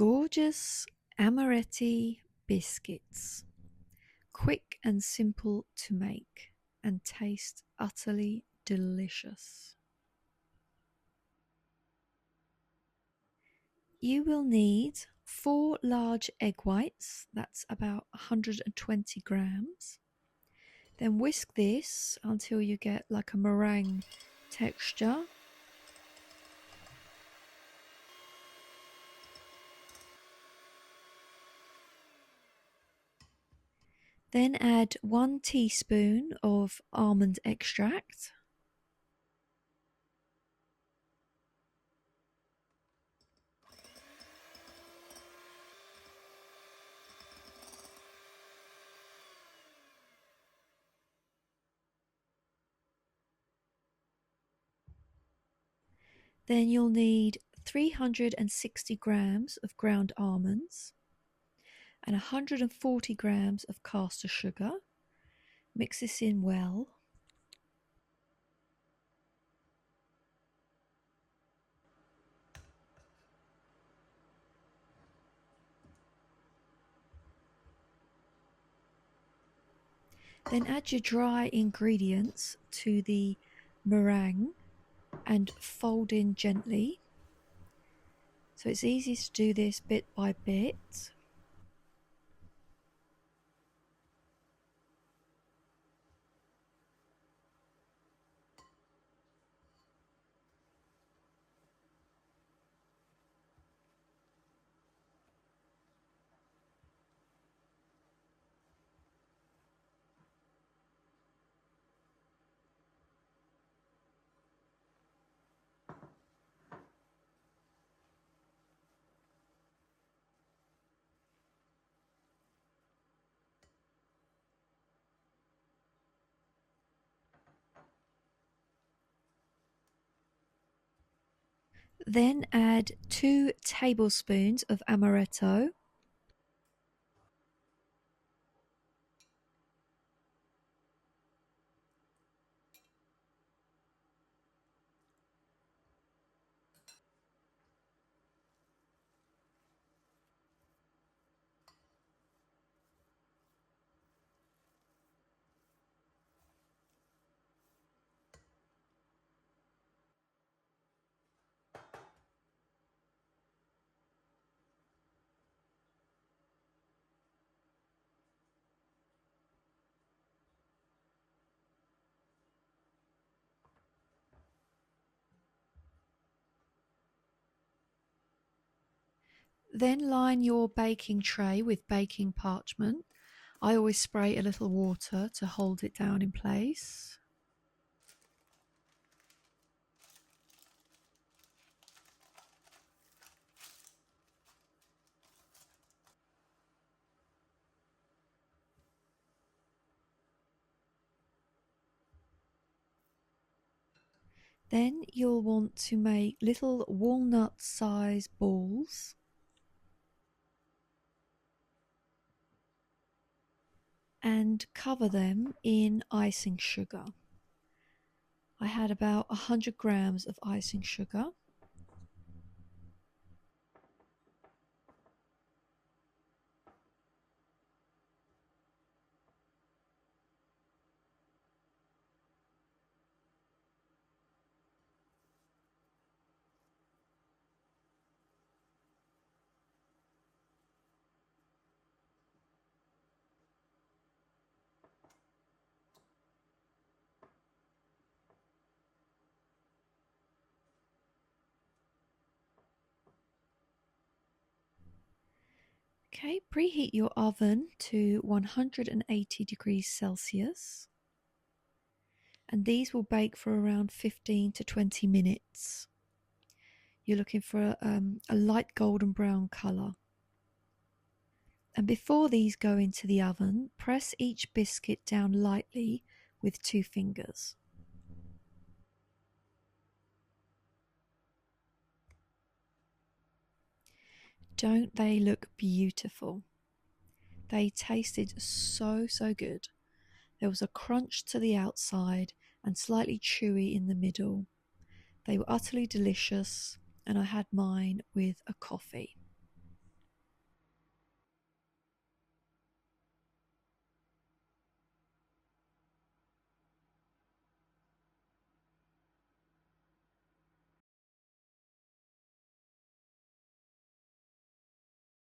Gorgeous Amaretti Biscuits. Quick and simple to make and taste utterly delicious. You will need 4 large egg whites, that's about 120 grams. Then whisk this until you get like a meringue texture. Then add 1 teaspoon of almond extract. Then you'll need 360 grams of ground almonds and 140 grams of caster sugar. Mix this in well. Then add your dry ingredients to the meringue and fold in gently. So it's easy to do this bit by bit. Then add 2 tablespoons of Amaretto. Then line your baking tray with baking parchment. I always spray a little water to hold it down in place. Then you'll want to make little walnut-size balls. And cover them in icing sugar. I had about 100 grams of icing sugar. Okay, preheat your oven to 180 degrees Celsius. And these will bake for around 15 to 20 minutes. You're looking for a light golden brown colour. And before these go into the oven, press each biscuit down lightly with 2 fingers. Don't they look beautiful? They tasted so good. There was a crunch to the outside and slightly chewy in the middle. They were utterly delicious, and I had mine with a coffee.